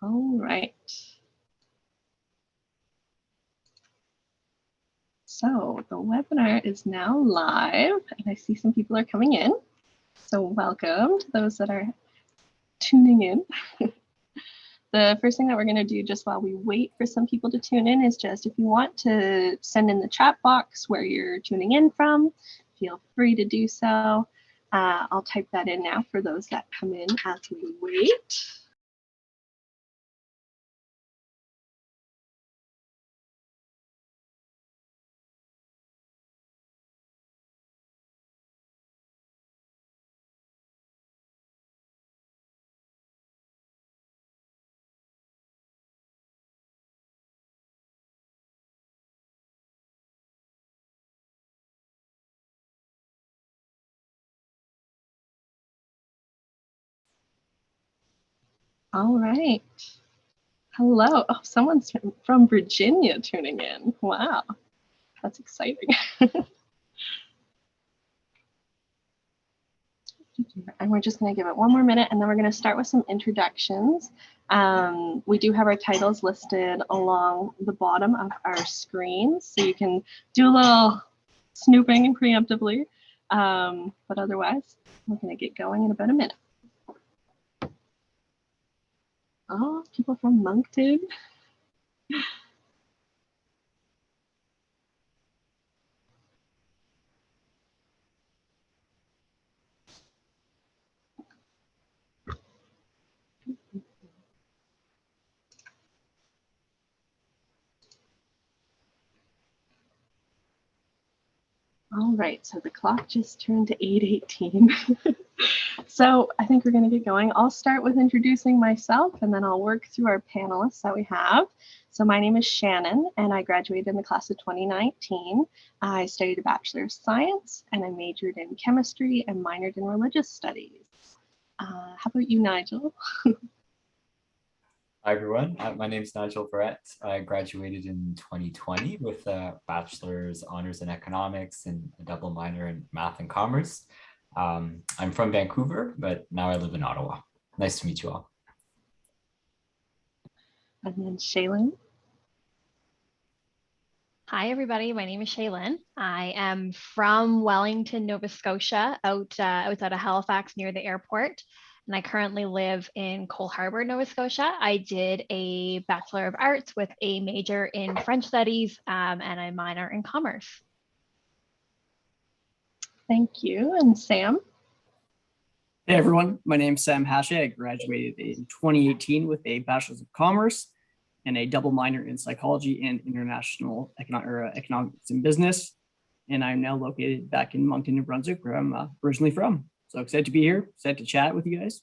All right. So the webinar is now live, and I see some people are coming in. So welcome to those that are tuning in. The first thing that we're going to do just while we wait for some people to tune in is just if you want to send in the chat box where you're tuning in from, feel free to do so. I'll type that in now for those that come in as we wait. All right. Hello. Oh, someone's from Virginia tuning in. Wow, that's exciting. And we're just going to give it one more minute, and then we're going to start with some introductions. We do have our titles listed along the bottom of our screen, so you can do a little snooping preemptively. But otherwise, we're going to get going in about a minute. Oh, people from Moncton. All right, so the clock just turned to 8:18. So I think we're going to get going. I'll start with introducing myself, and then I'll work through our panelists that we have. So my name is Shannon, and I graduated in the class of 2019. I studied a Bachelor of Science, and I majored in chemistry and minored in religious studies. How about you, Nigel? Hi, everyone. My name is Nigel Barrett. I graduated in 2020 with a bachelor's honors in economics and a double minor in math and commerce. I'm from Vancouver, but now I live in Ottawa. Nice to meet you all. And then Shaylyn. Hi, everybody. My name is Shaylyn. I am from Wellington, Nova Scotia, outside of Halifax near the airport. And I currently live in Cole Harbour, Nova Scotia. I did a Bachelor of Arts with a major in French Studies and a minor in Commerce. Thank you. And Sam? Hey, everyone. My name's Sam Hashay. I graduated in 2018 with a Bachelor's of Commerce and a double minor in Psychology and International Economics and Business. And I'm now located back in Moncton, New Brunswick, where I'm originally from. So excited to be here, excited to chat with you guys.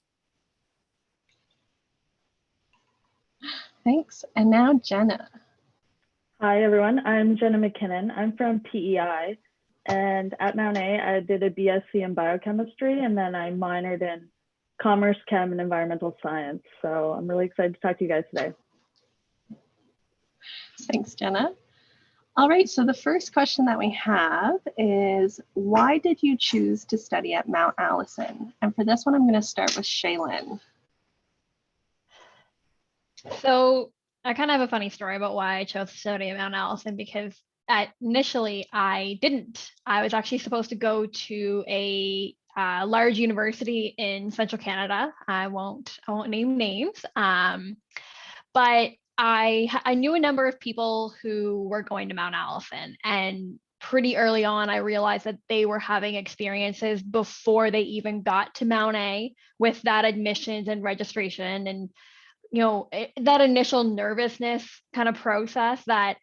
Thanks. And now Jenna. Hi, everyone. I'm Jenna McKinnon. I'm from PEI. And at Mount A, I did a BSc in biochemistry, and then I minored in commerce, chem, and environmental science. So I'm really excited to talk to you guys today. Thanks, Jenna. All right, so the first question that we have is, why did you choose to study at Mount Allison? And for this one, I'm going to start with Shaylyn. So I kind of have a funny story about why I chose to study at Mount Allison, because initially I didn't. I was actually supposed to go to a large university in Central Canada. I won't name names, but I knew a number of people who were going to Mount Allison, and pretty early on, I realized that they were having experiences before they even got to Mount A with that admissions and registration, and that initial nervousness kind of process that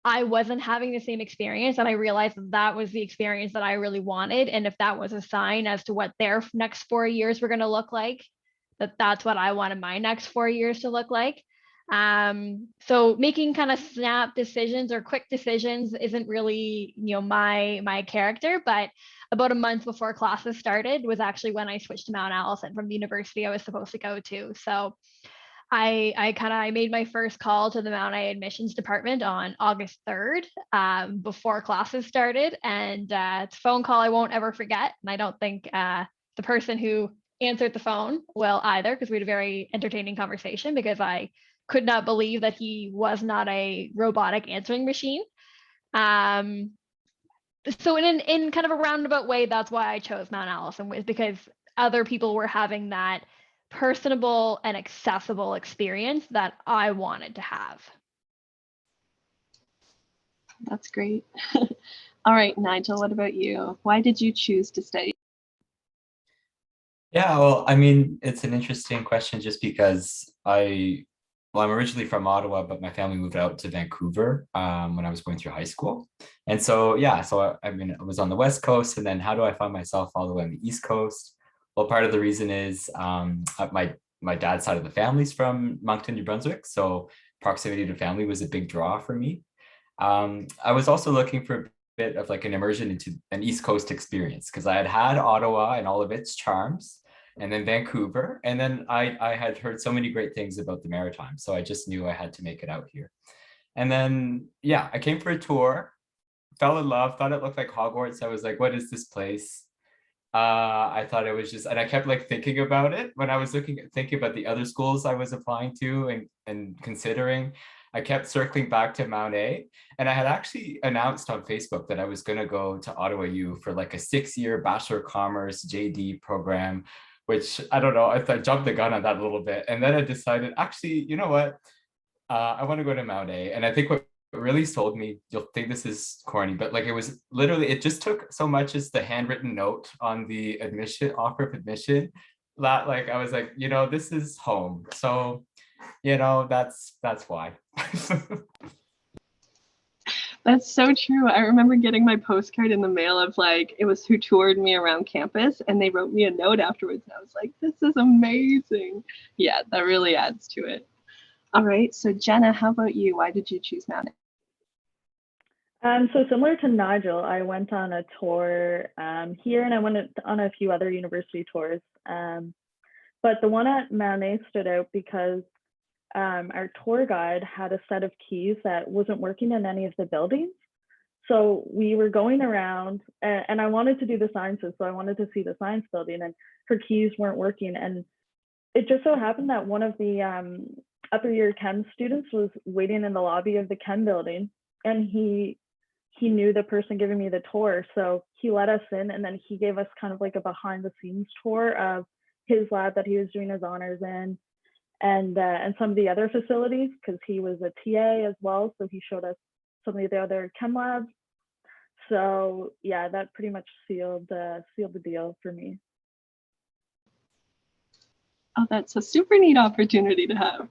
I wasn't having the same experience. And I realized that was the experience that I really wanted. And if that was a sign as to what their next 4 years were going to look like, that's what I wanted my next 4 years to look like. So making kind of snap decisions or quick decisions isn't really, my character, but about a month before classes started was actually when I switched to Mount Allison from the university I was supposed to go to. So I made my first call to the Mount A admissions department on August 3rd, before classes started. And it's a phone call I won't ever forget. And I don't think the person who answered the phone well either, because we had a very entertaining conversation, because I could not believe that he was not a robotic answering machine. So in kind of a roundabout way, that's why I chose Mount Allison, was because other people were having that personable and accessible experience that I wanted to have. That's great. All right, Nigel, what about you? Why did you choose to study? Yeah, well, I mean, it's an interesting question just because I'm originally from Ottawa, but my family moved out to Vancouver when I was going through high school. And so, yeah, so I mean, I was on the West Coast, and then how do I find myself all the way on the East Coast? Well, part of the reason is my dad's side of the family's from Moncton, New Brunswick, so proximity to family was a big draw for me. I was also looking for a bit of like an immersion into an East Coast experience, because I had Ottawa and all of its charms, and then Vancouver, and then I had heard so many great things about the Maritime, so I just knew I had to make it out here. And then, yeah, I came for a tour, fell in love, thought it looked like Hogwarts. I was like, what is this place? I thought it was just, and I kept like thinking about it when I was thinking about the other schools I was applying to and considering. I kept circling back to Mount A, and I had actually announced on Facebook that I was going to go to Ottawa U for like a 6-year Bachelor of Commerce JD program, which I don't know, I jumped the gun on that a little bit. And then I decided, actually, you know what? I want to go to Mount A. And I think what really sold me, you'll think this is corny, but like it was literally, it just took so much as the handwritten note on the offer of admission, that like I was like, you know, this is home. So, you know, that's why. That's so true. I remember getting my postcard in the mail of like, it was who toured me around campus, and they wrote me a note afterwards. And I was like, this is amazing. Yeah, that really adds to it. All right, so Jenna, how about you? Why did you choose Mount A? So similar to Nigel, I went on a tour here, and I went on a few other university tours. But the one at Mount A stood out because our tour guide had a set of keys that wasn't working in any of the buildings. So we were going around, and I wanted to do the sciences, so I wanted to see the science building, and her keys weren't working. And it just so happened that one of the upper year chem students was waiting in the lobby of the chem building, and he knew the person giving me the tour, so he let us in, and then he gave us kind of like a behind the scenes tour of his lab that he was doing his honors in, and some of the other facilities, because he was a TA as well, so he showed us some of the other chem labs. So yeah, that pretty much sealed the deal for me. Oh, that's a super neat opportunity to have.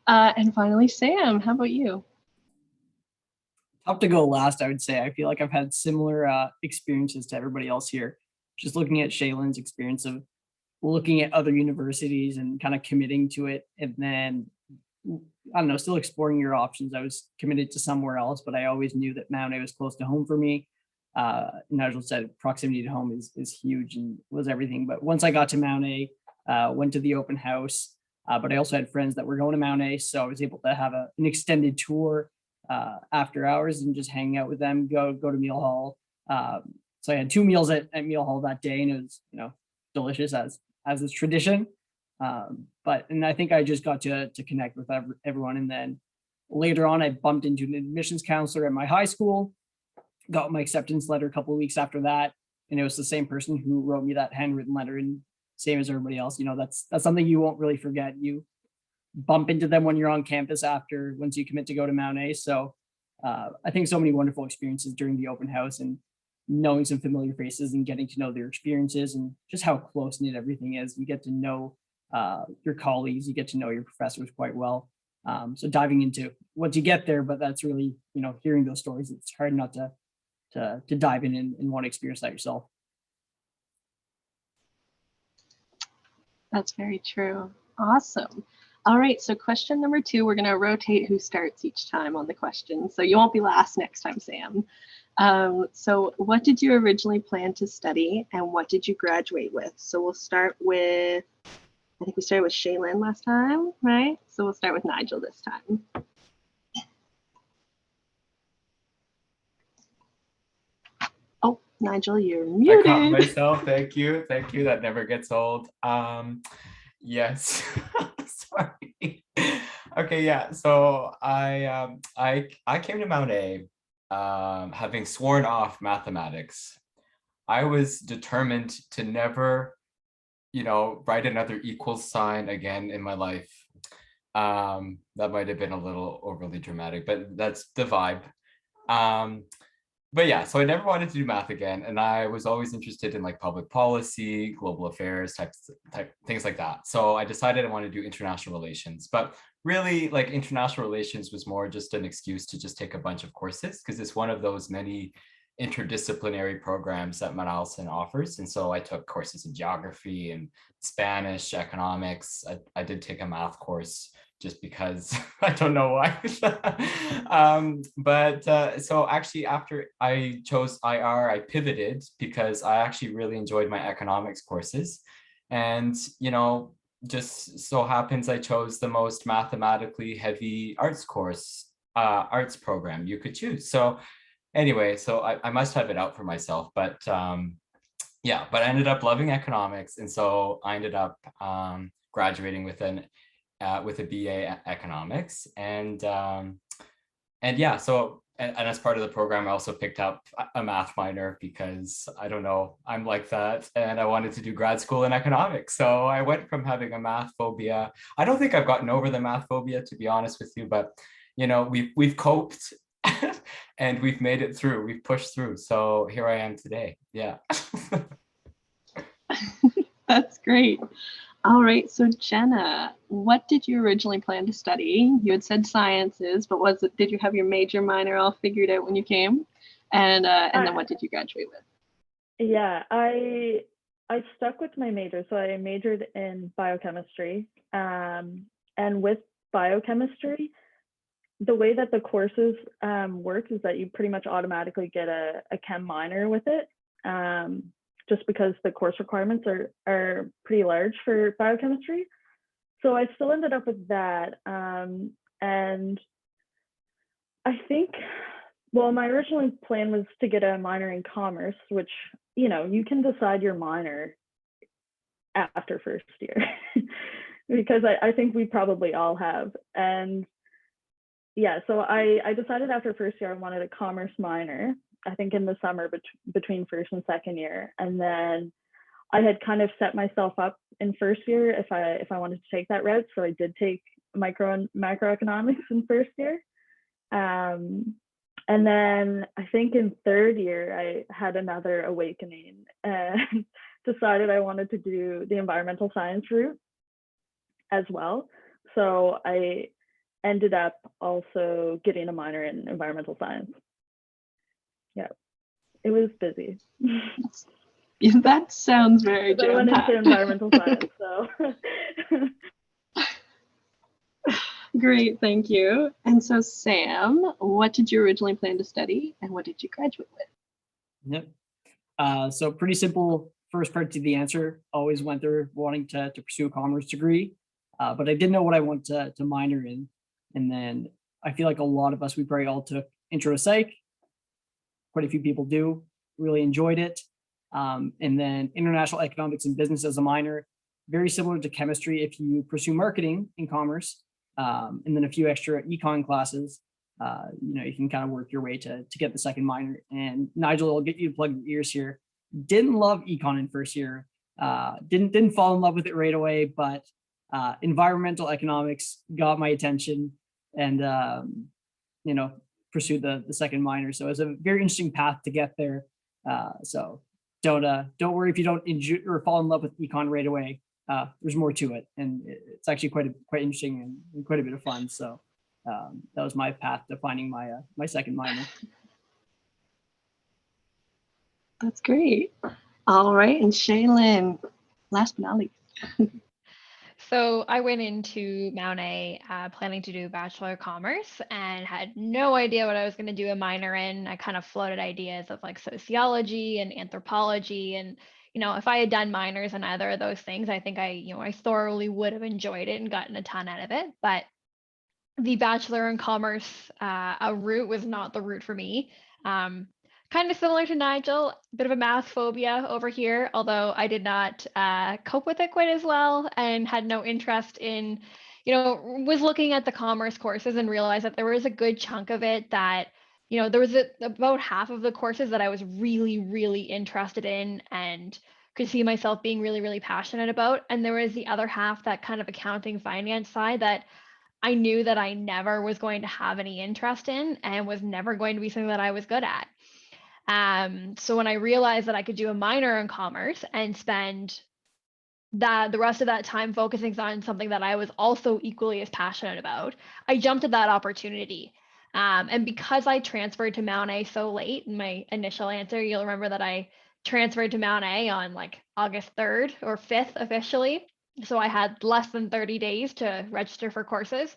And finally, Sam, how about you? Tough to go last, I would say. I feel like I've had similar experiences to everybody else here. Just looking at Shaylyn's experience of looking at other universities and kind of committing to it, and then I don't know, still exploring your options. I was committed to somewhere else, but I always knew that Mount A was close to home for me. Nigel said proximity to home is huge and was everything. But once I got to Mount A, went to the open house, but I also had friends that were going to Mount A, so I was able to have an extended tour after hours and just hang out with them, go to meal hall. So I had 2 meals at meal hall that day, and it was, you know, delicious as is tradition. And I think I just got to connect with everyone. And then later on, I bumped into an admissions counselor at my high school, got my acceptance letter a couple of weeks after that. And it was the same person who wrote me that handwritten letter, and same as everybody else. You know, that's something you won't really forget. You bump into them when you're on campus once you commit to go to Mount A. So I think so many wonderful experiences during the open house, and knowing some familiar faces and getting to know their experiences and just how close knit everything is. You get to know your colleagues, you get to know your professors quite well. So diving into once you get there, but that's really, you know, hearing those stories, it's hard not to dive in and want to experience that yourself. That's very true. Awesome. All right, so question number 2, we're going to rotate who starts each time on the question. So you won't be last next time, Sam. So what did you originally plan to study, and what did you graduate with? So we'll start with, I think we started with Shaylyn last time, right? So we'll start with Nigel this time. Oh, Nigel, you're I caught muted. myself. Thank you. Thank you. That never gets old. Yes. Sorry. Okay, yeah. So I came to Mount A having sworn off mathematics. I was determined to never, write another equals sign again in my life. That might have been a little overly dramatic, but that's the vibe. But yeah, so I never wanted to do math again, and I was always interested in like public policy, global affairs, type things like that. So I decided I wanted to do international relations, but really like international relations was more just an excuse to just take a bunch of courses because it's one of those many interdisciplinary programs that Mount Allison offers. And so I took courses in geography and Spanish, economics. I did take a math course just because I don't know why. So actually after I chose IR, I pivoted because I actually really enjoyed my economics courses. And, just so happens I chose the most mathematically heavy arts program you could choose. So anyway, so I must have it out for myself, but yeah, but I ended up loving economics. And so I ended up graduating with a BA economics, and yeah, so and as part of the program I also picked up a math minor because I don't know, I'm like that, and I wanted to do grad school in economics. So I went from having a math phobia. I don't think I've gotten over the math phobia, to be honest with you, but we've coped and we've made it through, we've pushed through, so here I am today. Yeah. That's great. All right, so Jenna, what did you originally plan to study? You had said sciences, but did you have your major minor all figured out when you came? And then what did you graduate with? Yeah, I stuck with my major. So I majored in biochemistry. And with biochemistry, the way that the courses work is that you pretty much automatically get a chem minor with it. Just because the course requirements are pretty large for biochemistry. So I still ended up with that. And I think, well, my original plan was to get a minor in commerce, which, you can decide your minor after first year, because I think we probably all have. And yeah, so I decided after first year I wanted a commerce minor, I think in the summer between first and second year. And then I had kind of set myself up in first year if I wanted to take that route. So I did take micro and macroeconomics in first year. And then I think in third year, I had another awakening and decided I wanted to do the environmental science route as well. So I ended up also getting a minor in environmental science. Yeah, it was busy. Yeah, that sounds very I went jam-packed. into environmental science, so. Great, thank you. And so Sam, what did you originally plan to study and what did you graduate with? Yep. So pretty simple first part to the answer. Always went there wanting to pursue a commerce degree, but I didn't know what I wanted to minor in. And then I feel like a lot of us, we probably all took intro to psych. Quite a few people do, really enjoyed it. And then international economics and business as a minor, very similar to chemistry if you pursue marketing in commerce, and then a few extra econ classes, you can kind of work your way to get the second minor. And Nigel, I'll get you to plug your ears here. Didn't love econ in first year, didn't fall in love with it right away, but environmental economics got my attention and, pursued the second minor. So it was a very interesting path to get there. So don't worry if you don't enjoy or fall in love with econ right away. There's more to it, and it's actually quite interesting and quite a bit of fun. So that was my path to finding my second minor. That's great. All right, and Shaylyn, last but not least. So I went into Mount A planning to do Bachelor of Commerce and had no idea what I was going to do a minor in. I kind of floated ideas of like sociology and anthropology. And, if I had done minors in either of those things, I think I thoroughly would have enjoyed it and gotten a ton out of it. But the Bachelor in Commerce route was not the route for me. kind of similar to Nigel, a bit of a math phobia over here, although I did not cope with it quite as well and had no interest in, was looking at the commerce courses and realized that there was a good chunk of it that, there was about half of the courses that I was really, really interested in and could see myself being really, really passionate about. And there was the other half, that kind of accounting finance side, that I knew that I never was going to have any interest in and was never going to be something that I was good at. So when I realized that I could do a minor in commerce and spend the rest of that time focusing on something that I was also equally as passionate about, I jumped at that opportunity. And because I transferred to Mount A so late in my initial answer, you'll remember that I transferred to Mount A on like August 3rd or 5th officially. So I had less than 30 days to register for courses.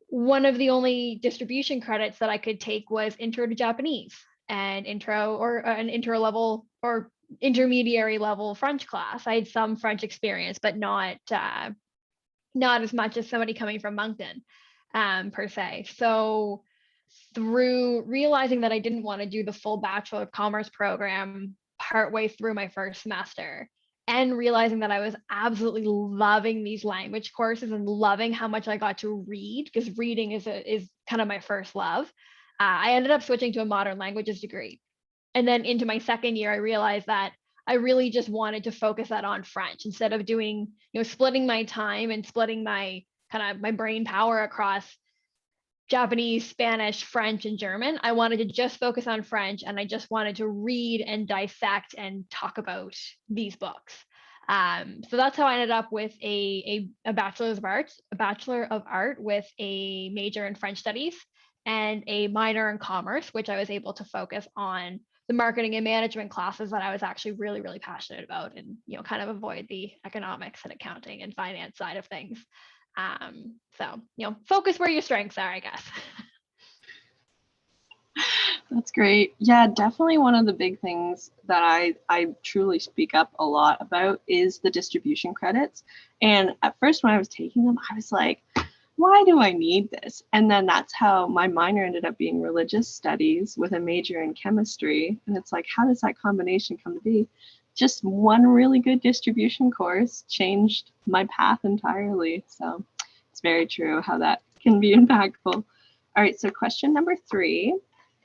One of the only distribution credits that I could take was Intro to Japanese and intro or an intro level or intermediary level French class. I had some French experience, but not as much as somebody coming from Moncton per se. So through realizing that I didn't want to do the full Bachelor of Commerce program partway through my first semester, and realizing that I was absolutely loving these language courses and loving how much I got to read, because reading is kind of my first love, I ended up switching to a modern languages degree. And then into my second year, I realized that I really just wanted to focus that on French instead of doing, splitting my time and splitting my kind of my brain power across Japanese, Spanish, French, and German. I wanted to just focus on French, and I just wanted to read and dissect and talk about these books. So that's how I ended up with a Bachelor of Art with a major in French Studies and a minor in Commerce, which I was able to focus on the marketing and management classes that I was actually really, really passionate about, and kind of avoid the economics and accounting and finance side of things. So focus where your strengths are, I guess. That's great. Yeah, definitely one of the big things that I truly speak up a lot about is the distribution credits. And at first when I was taking them, I was like, why do I need this? And then that's how my minor ended up being religious studies with a major in chemistry. And it's like, how does that combination come to be? Just one really good distribution course changed my path entirely. So it's very true how that can be impactful. All right, so question number 3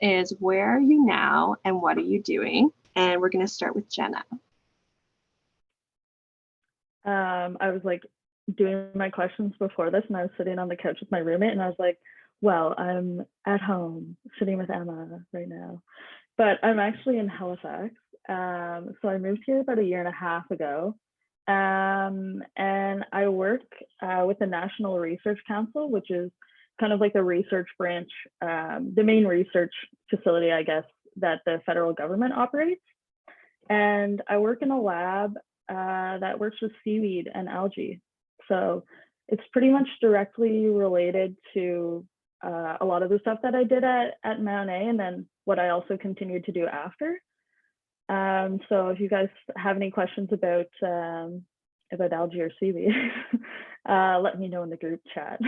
is, where are you now and what are you doing? And we're going to start with Jenna. I was like doing my questions before this, and I was sitting on the couch with my roommate, and I was like, well, I'm at home sitting with Emma right now, but I'm actually in Halifax. So I moved here about a year and a half ago, and I work with the National Research Council, which is kind of like the research branch, the main research facility, I guess, that the federal government operates. And I work in a lab that works with seaweed and algae. So it's pretty much directly related to a lot of the stuff that I did at Mount A, and then what I also continued to do after. So if you guys have any questions about algae or seaweed, let me know in the group chat.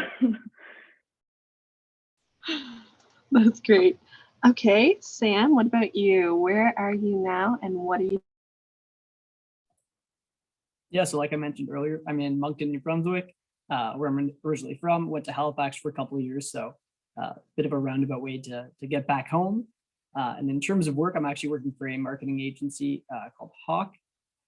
That's great. Okay, Sam, what about you? Where are you now and what are you? Yeah, so like I mentioned earlier, I'm in Moncton, New Brunswick, where I'm originally from. Went to Halifax for a couple of years, so a bit of a roundabout way to get back home. And in terms of work, I'm actually working for a marketing agency called Hawk.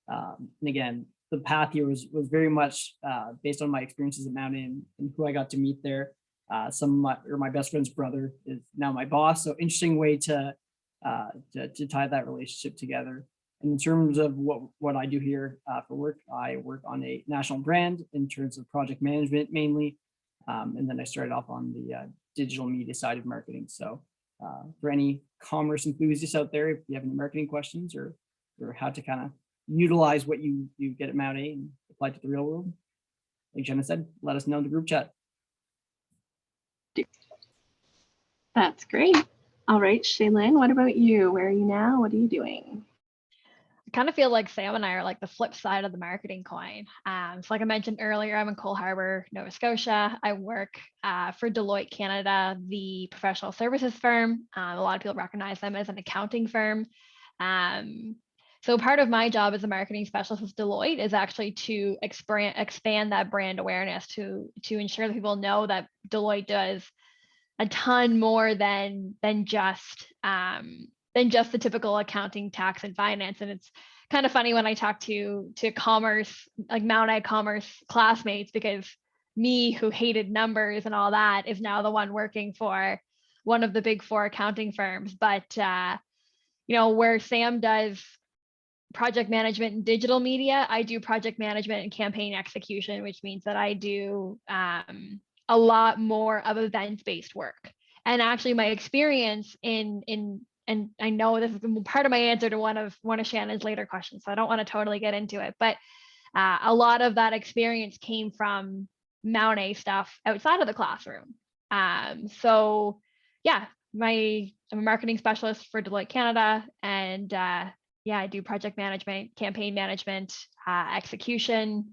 And again, the path here was very much based on my experiences at Mount and who I got to meet there. My best friend's brother is now my boss, so interesting way to tie that relationship together. And in terms of what I do here for work, I work on a national brand in terms of project management mainly, and then I started off on the digital media side of marketing. So for any commerce enthusiasts out there, if you have any marketing questions or how to kind of utilize what you get at Mount A and apply to the real world, like Jenna said, let us know in the group chat. That's great. All right, Shaylyn, what about you? Where are you now? What are you doing? kind of feel like Sam and I are like the flip side of the marketing coin. So like I mentioned earlier, I'm in Cole Harbour, Nova Scotia. I work for Deloitte Canada, the professional services firm. A lot of people recognize them as an accounting firm. So part of my job as a marketing specialist with Deloitte is actually to expand that brand awareness, to ensure that people know that Deloitte does a ton more than just the typical accounting, tax, and finance. And it's kind of funny when I talk to commerce, like Mount A commerce classmates, because me, who hated numbers and all that, is now the one working for one of the big four accounting firms. But where Sam does project management and digital media, I do project management and campaign execution, which means that I do a lot more of events-based work. And actually my experience in and I know this is part of my answer to one of Shannon's later questions, so I don't want to totally get into it, but a lot of that experience came from Mount A stuff outside of the classroom. So yeah, I'm a marketing specialist for Deloitte Canada, and I do project management, campaign management, execution,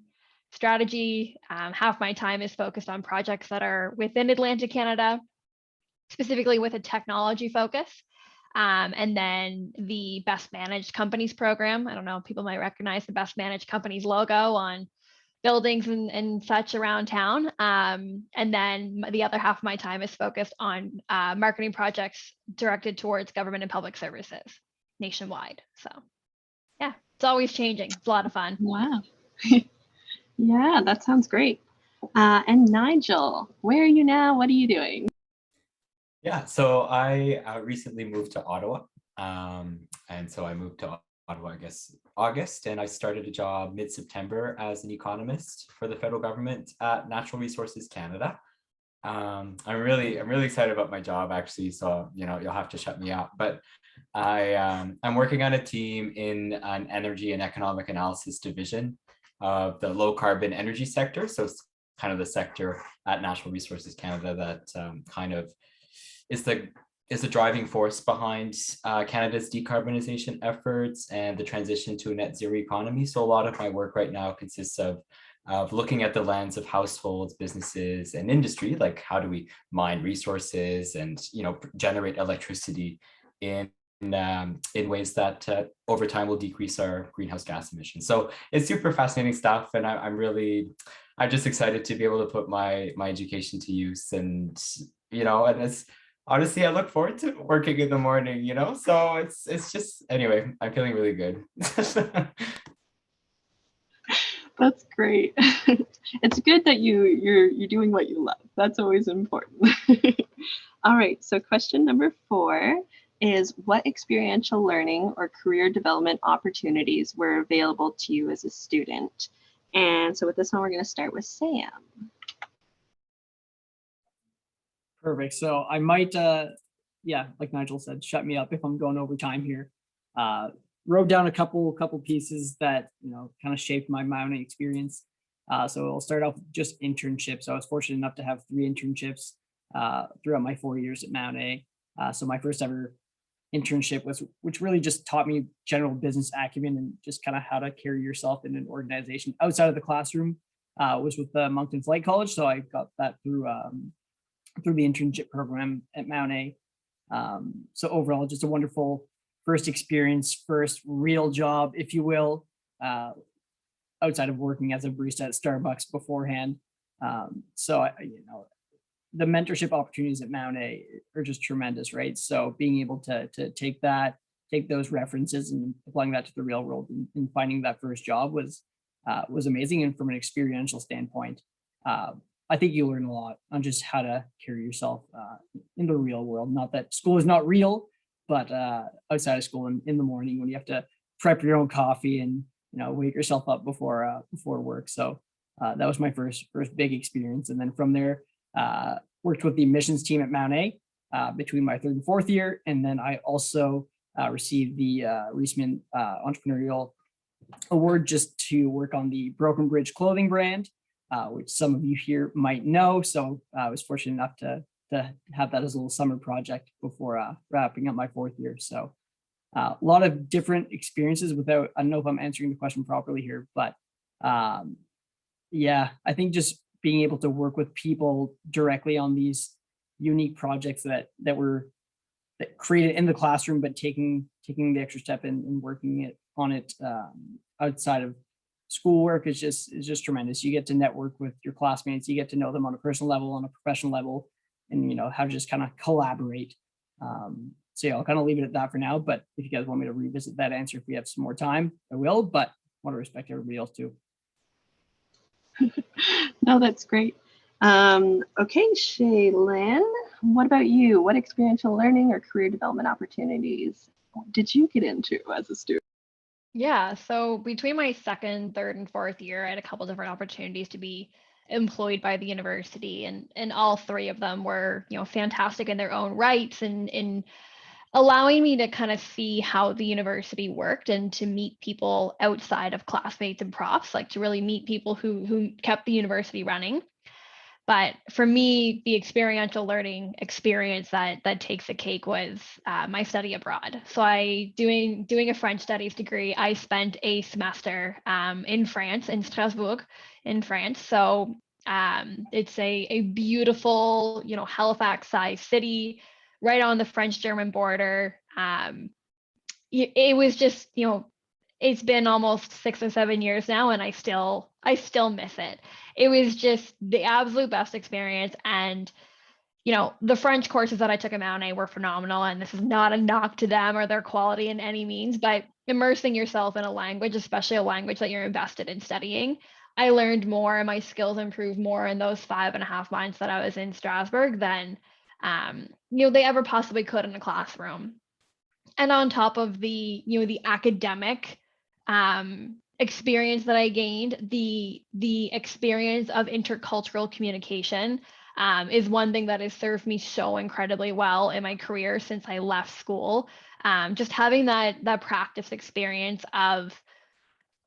strategy. Half my time is focused on projects that are within Atlantic Canada, specifically with a technology focus. And then the Best Managed Companies program. I don't know, people might recognize the Best Managed Companies logo on buildings and such around town. And then the other half of my time is focused on marketing projects directed towards government and public services nationwide. So yeah, it's always changing. It's a lot of fun. Wow. Yeah, that sounds great. And Nigel, where are you now? What are you doing? Yeah, so I recently moved to Ottawa. And so I moved to Ottawa, I guess, August, and I started a job mid-September as an economist for the federal government at Natural Resources Canada. I'm really excited about my job, actually, so you'll have to shut me up. But I'm working on a team in an energy and economic analysis division of the low carbon energy sector. So it's kind of the sector at Natural Resources Canada that kind of is the driving force behind Canada's decarbonization efforts and the transition to a net zero economy. So a lot of my work right now consists of looking at the lens of households, businesses, and industry, like how do we mine resources and generate electricity in ways that over time will decrease our greenhouse gas emissions. So it's super fascinating stuff, and I'm just excited to be able to put my education to use, and and it's honestly, I look forward to working in the morning, so it's just, anyway, I'm feeling really good. That's great. It's good that you're doing what you love. That's always important. All right, so question number 4 is, what experiential learning or career development opportunities were available to you as a student? And so with this one, we're going to start with Sam. Perfect. So I might, like Nigel said, shut me up if I'm going over time here. Wrote down a couple pieces that kind of shaped my own experience. So I'll start off with just internships. I was fortunate enough to have 3 internships throughout my 4 years at Mount A. So my first ever internship which really just taught me general business acumen and just kind of how to carry yourself in an organization outside of the classroom, was with the Moncton Flight College. So I got that through the internship program at Mount A. So overall, just a wonderful first experience, first real job, if you will, outside of working as a barista at Starbucks beforehand. So the mentorship opportunities at Mount A are just tremendous, right? So being able to take those references and applying that to the real world and finding that first job was amazing. And from an experiential standpoint, I think you learn a lot on just how to carry yourself in the real world. Not that school is not real, but outside of school in the morning when you have to prep your own coffee and wake yourself up before work. So that was my first big experience. And then from there, worked with the admissions team at Mount A between my 3rd and 4th year. And then I also received the Reisman Entrepreneurial Award just to work on the Broken Bridge clothing brand, which some of you here might know. So I was fortunate enough to have that as a little summer project before wrapping up my 4th year. So a lot of different experiences without, I don't know if I'm answering the question properly here, but yeah, I think just being able to work with people directly on these unique projects that were created in the classroom, but taking the extra step and working on it outside of schoolwork is just tremendous. You get to network with your classmates, you get to know them on a personal level, on a professional level, and how to just kind of collaborate. So yeah, I'll kind of leave it at that for now. But if you guys want me to revisit that answer, if we have some more time, I will. But I want to respect everybody else too. No, that's great. Okay, Shaylyn, what about you? What experiential learning or career development opportunities did you get into as a student? Yeah, so between my second, third, and fourth year, I had a couple different opportunities to be employed by the university, and all three of them were, fantastic in their own rights, and in allowing me to kind of see how the university worked and to meet people outside of classmates and profs, like to really meet people who kept the university running. But for me, the experiential learning experience that takes the cake was my study abroad. So doing a French studies degree, I spent a semester in France, in Strasbourg, in France. So it's a beautiful, Halifax-sized city, right on the French-German border. It was just, it's been almost 6 or 7 years now, and I still miss it. It was just the absolute best experience. And, the French courses that I took at Mount A were phenomenal. And this is not a knock to them or their quality in any means, but immersing yourself in a language, especially a language that you're invested in studying, I learned more and my skills improved more in those 5.5 months that I was in Strasbourg than, they ever possibly could in a classroom. And on top of the academic experience that I gained, the experience of intercultural communication is one thing that has served me so incredibly well in my career since I left school. Just having that practice experience of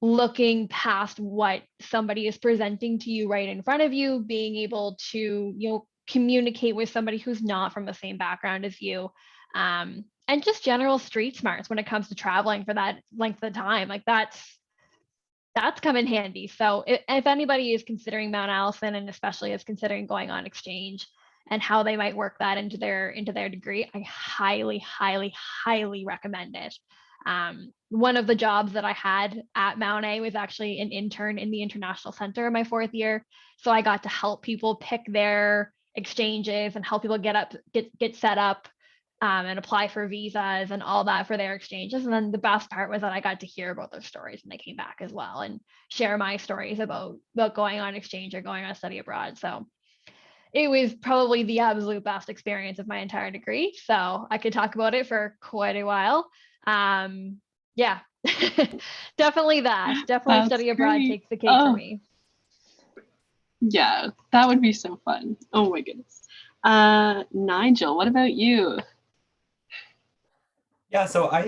looking past what somebody is presenting to you right in front of you, being able to communicate with somebody who's not from the same background as you. And just general street smarts when it comes to traveling for that length of time, like that's come in handy. So if anybody is considering Mount Allison, and especially is considering going on exchange and how they might work that into their degree, I highly, highly, highly recommend it. One of the jobs that I had at Mount A was actually an intern in the International Center in my fourth year. So I got to help people pick their exchanges and help people get set up and apply for visas and all that for their exchanges. And then the best part was that I got to hear about their stories when they came back as well, and share my stories about going on exchange or going on study abroad. So it was probably the absolute best experience of my entire degree. So I could talk about it for quite a while. Yeah, definitely that. Definitely That's study abroad great. takes the cake for me. Yeah, that would be so fun. Oh my goodness. Nigel, what about you? Yeah, so I,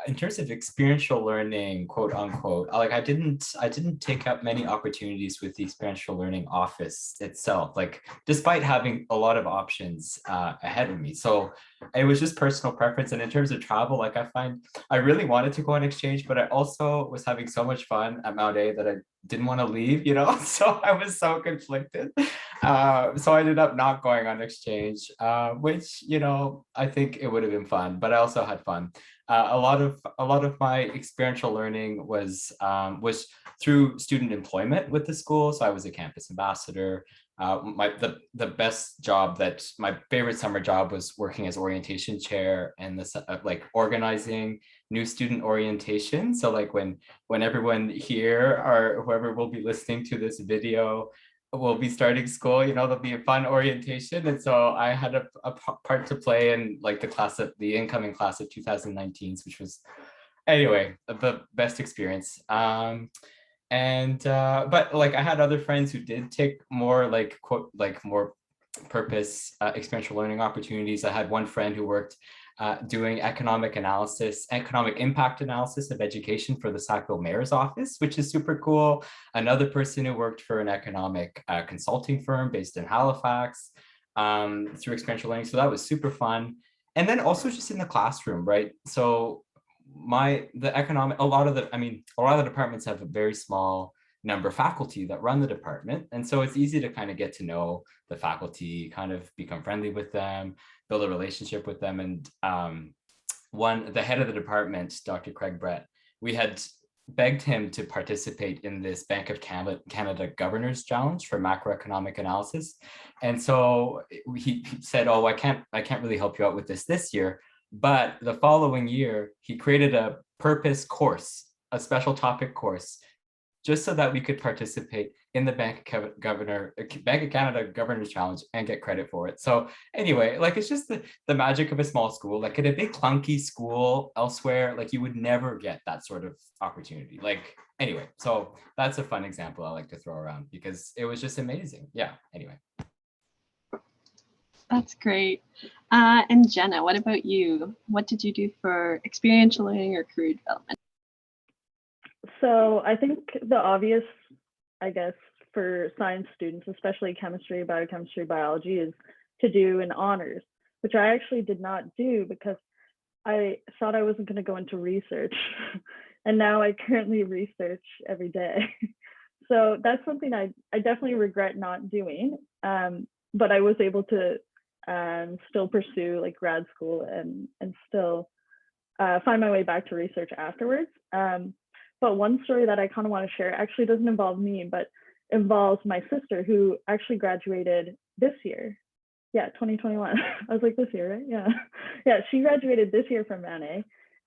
in terms of experiential learning, quote unquote, like I didn't take up many opportunities with the experiential learning office itself, like despite having a lot of options ahead of me. So it was just personal preference. And in terms of travel, like I really wanted to go on exchange, but I also was having so much fun at Mount A that I didn't want to leave, so I was so conflicted. So I ended up not going on exchange, which, I think it would have been fun, but I also had fun. A lot of my experiential learning was through student employment with the school. So I was a campus ambassador. The best job, my favorite summer job, was working as orientation chair and like organizing new student orientation. So like when everyone here or whoever will be listening to this video will be starting school, there'll be a fun orientation. And so I had a part to play in like the incoming class of 2019, which was, anyway, the best experience. But like I had other friends who did take more like quote like more purpose experiential learning opportunities. I had one friend who worked doing economic impact analysis of education for the Sackville Mayor's office, which is super cool. Another person who worked for an economic consulting firm based in Halifax through experiential learning. So that was super fun. And then also just in the classroom, right? So a lot of the departments have a very small number of faculty that run the department. And so it's easy to kind of get to know the faculty, kind of become friendly with them, build a relationship with them. And the head of the department, Dr. Craig Brett, we had begged him to participate in this Bank of Canada Governors Challenge for macroeconomic analysis. And so he said, oh, I can't really help you out with this year. But the following year, he created a purpose course, a special topic course, just so that we could participate in the Bank of Canada Governors Challenge and get credit for it. So anyway, like, it's just the magic of a small school. Like, at a big clunky school elsewhere, like, you would never get that sort of opportunity. Like, anyway, so that's a fun example I like to throw around because it was just amazing. Yeah, anyway. That's great. And Jenna, what about you? What did you do for experiential learning or career development? So I think the obvious, I guess, for science students, especially chemistry, biochemistry, biology, is to do an honors, which I actually did not do because I thought I wasn't going to go into research. And now I currently research every day. So that's something I definitely regret not doing. But I was able to still pursue like grad school and still find my way back to research afterwards. But one story that I kind of want to share actually doesn't involve me, but involves my sister who actually graduated this year. Yeah, 2021. I was like, this year, right? Yeah. Yeah, she graduated this year from Mount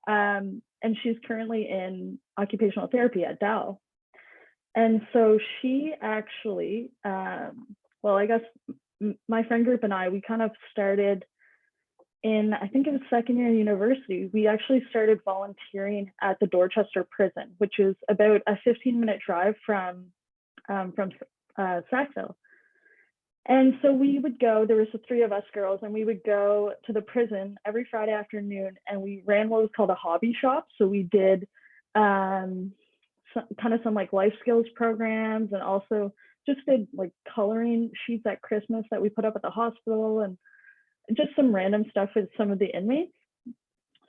and she's currently in occupational therapy at Dal. And so she actually, well, I guess my friend group and I, we kind of started in, I think it was second year university, we actually started volunteering at the Dorchester prison, which is about a 15-minute drive from Sackville. And so we would go, there was the three of us girls, and we would go to the prison every Friday afternoon, and we ran what was called a hobby shop. So we did some like life skills programs, and also just did like coloring sheets at Christmas that we put up at the hospital, and just some random stuff with some of the inmates.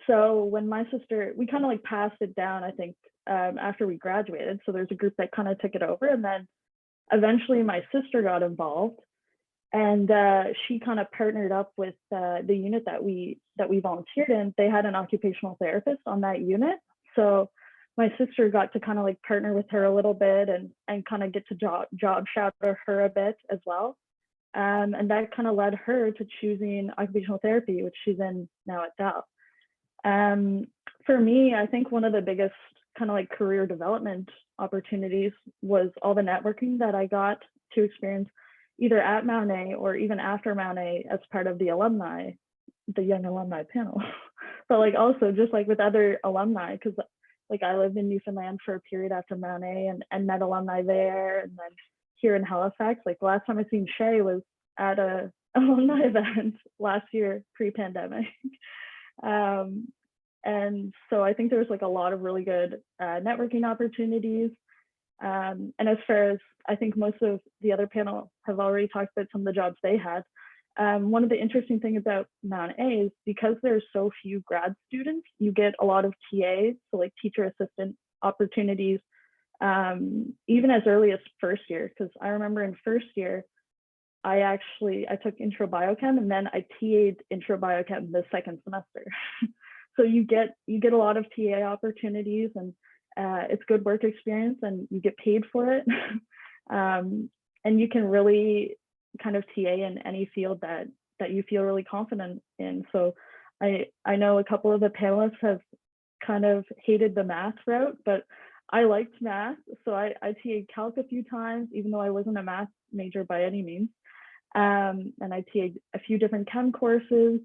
So when my sister, we kind of like passed it down, I think, after we graduated. So there's a group that kind of took it over, and then eventually my sister got involved, and she kind of partnered up with the unit that we volunteered in. They had an occupational therapist on that unit. So my sister got to kind of like partner with her a little bit and kind of get to job shadow her a bit as well. And that kind of led her to choosing occupational therapy, which she's in now at Dal. For me, I think one of the biggest kind of like career development opportunities was all the networking that I got to experience either at Mount A or even after Mount A as part of the alumni, the young alumni panel. But like also just like with other alumni, because like I lived in Newfoundland for a period after Mount A and met alumni there, and then here in Halifax, like the last time I seen Shay was at a alumni event last year, pre-pandemic. And so I think there was like a lot of really good networking opportunities. And as far as I think most of the other panel have already talked about some of the jobs they had. One of the interesting things about Mount A is because there's so few grad students, you get a lot of TAs, so like teacher assistant opportunities, even as early as first year. Because I remember in first year, I took intro biochem, and then I TA'd intro biochem the second semester. So you get a lot of TA opportunities, and it's good work experience, and you get paid for it. And you can really kind of TA in any field that you feel really confident in. So I know a couple of the panelists have kind of hated the math route, but I liked math. So I TA'd calc a few times, even though I wasn't a math major by any means. And I TA'd a few different chem courses.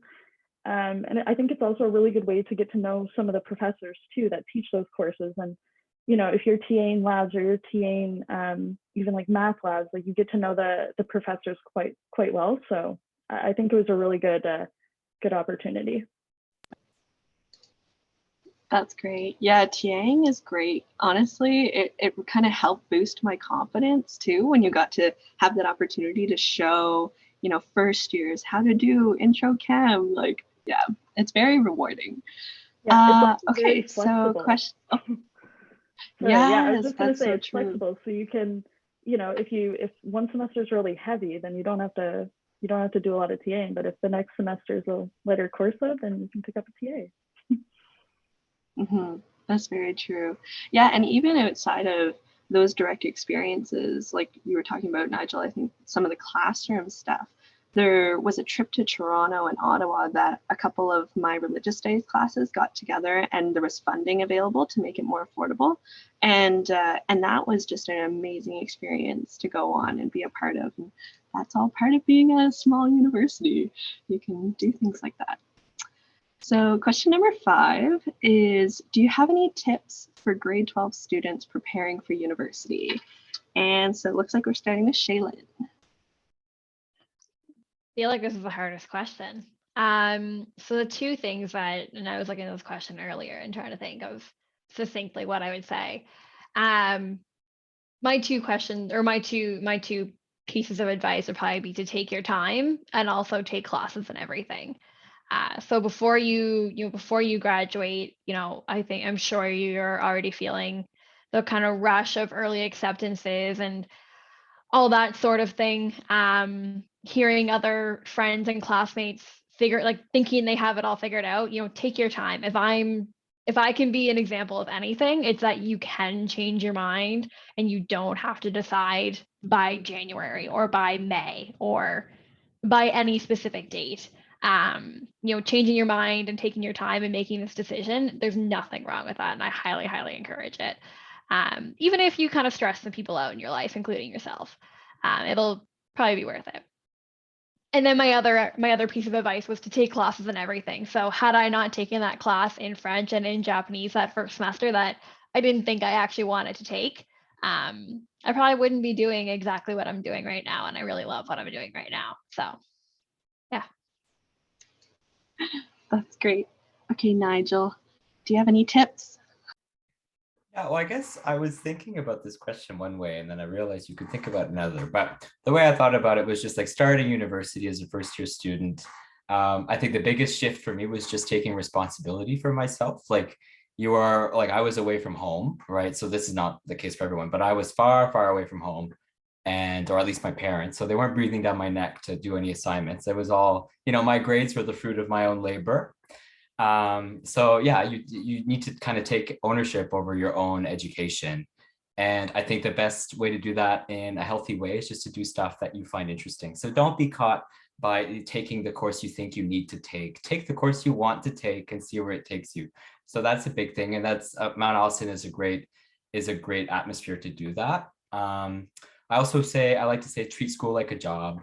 And I think it's also a really good way to get to know some of the professors too that teach those courses. And, you know, if you're TAing labs or you're TAing even like math labs, like you get to know the professors quite well. So I think it was a really good opportunity. That's great. Yeah, TAing is great. Honestly, it kind of helped boost my confidence too when you got to have that opportunity to show, you know, first years how to do intro chem. Like, yeah, it's very rewarding. Yeah, it's also very Okay, so flexible. question. Oh, Sorry, yeah, I was yes, just gonna that's say so it's true. flexible, so you can, if one semester is really heavy, then you don't have to do a lot of TAing. But if the next semester is a lighter course load, then you can pick up a TA. That's very true. Yeah, and even outside of those direct experiences, like you were talking about, Nigel, I think some of the classroom stuff. There was a trip to Toronto and Ottawa that a couple of my religious studies classes got together, and there was funding available to make it more affordable, and that was just an amazing experience to go on and be a part of. And that's all part of being a small university. You can do things like that. So question number 5 is, do you have any tips for grade 12 students preparing for university? And so it looks like we're starting with Shaylyn. I feel like this is the hardest question. So the two things and I was looking at this question earlier and trying to think of succinctly what I would say. My two questions, or my two pieces of advice would probably be to take your time and also take classes and everything. So before you graduate, I'm sure you're already feeling the kind of rush of early acceptances and all that sort of thing. Hearing other friends and classmates thinking they have it all figured out, take your time. If I can be an example of anything, it's that you can change your mind and you don't have to decide by January or by May or by any specific date. Changing your mind and taking your time and making this decision, there's nothing wrong with that. And I highly, highly encourage it. Even if you kind of stress some people out in your life, including yourself, it'll probably be worth it. And then my other piece of advice was to take classes and everything. So had I not taken that class in French and in Japanese that first semester that I didn't think I actually wanted to take, I probably wouldn't be doing exactly what I'm doing right now. And I really love what I'm doing right now. So yeah. That's great. Okay, Nigel, do you have any tips? Yeah, well, I guess I was thinking about this question one way, and then I realized you could think about another. But the way I thought about it was just like starting university as a first-year student. I think the biggest shift for me was just taking responsibility for myself. Like I was away from home, right? So this is not the case for everyone, but I was far, far away from home, or at least my parents. So they weren't breathing down my neck to do any assignments. It was all, my grades were the fruit of my own labor. So yeah, you need to kind of take ownership over your own education. And I think the best way to do that in a healthy way is just to do stuff that you find interesting. So don't be caught by taking the course you think you need to take. Take the course you want to take and see where it takes you. So that's a big thing. And that's Mount Allison is a great atmosphere to do that. I like to say treat school like a job.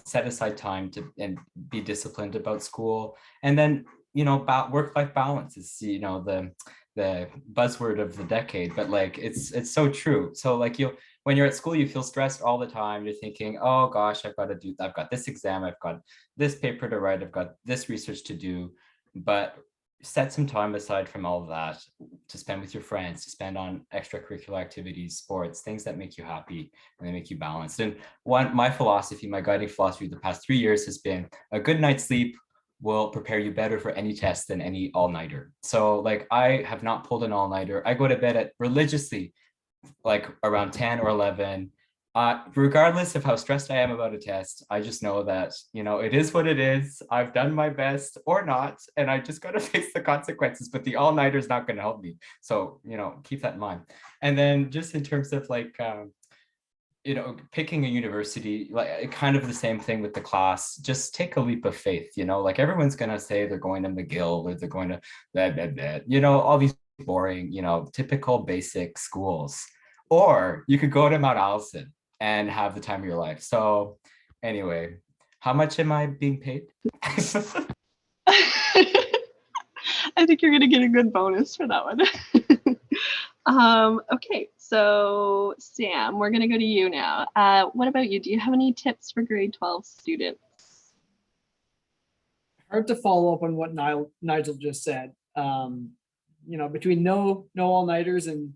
Set aside time and be disciplined about school. And then, work-life balance is, the buzzword of the decade, but like it's so true. So like when you're at school, you feel stressed all the time. You're thinking, oh gosh, I've got this exam, I've got this paper to write, I've got this research to do. But set some time aside from all of that to spend with your friends, to spend on extracurricular activities, sports, things that make you happy and they make you balanced. And my guiding philosophy the past 3 years has been a good night's sleep will prepare you better for any test than any all-nighter. So like I have not pulled an all-nighter. I go to bed at religiously like around 10 or 11. Regardless of how stressed I am about a test, I just know that, it is what it is. I've done my best or not, and I just got to face the consequences, but the all-nighter is not going to help me. So, keep that in mind. And then just in terms of like, picking a university, like kind of the same thing with the class, just take a leap of faith, like everyone's going to say they're going to McGill or they're going to all these boring, typical basic schools, or you could go to Mount Allison and have the time of your life. So anyway, how much am I being paid? I think you're going to get a good bonus for that one. Okay, so Sam, we're going to go to you now. What about you? Do you have any tips for grade 12 students? Hard to follow up on what Nigel just said. Between no all-nighters and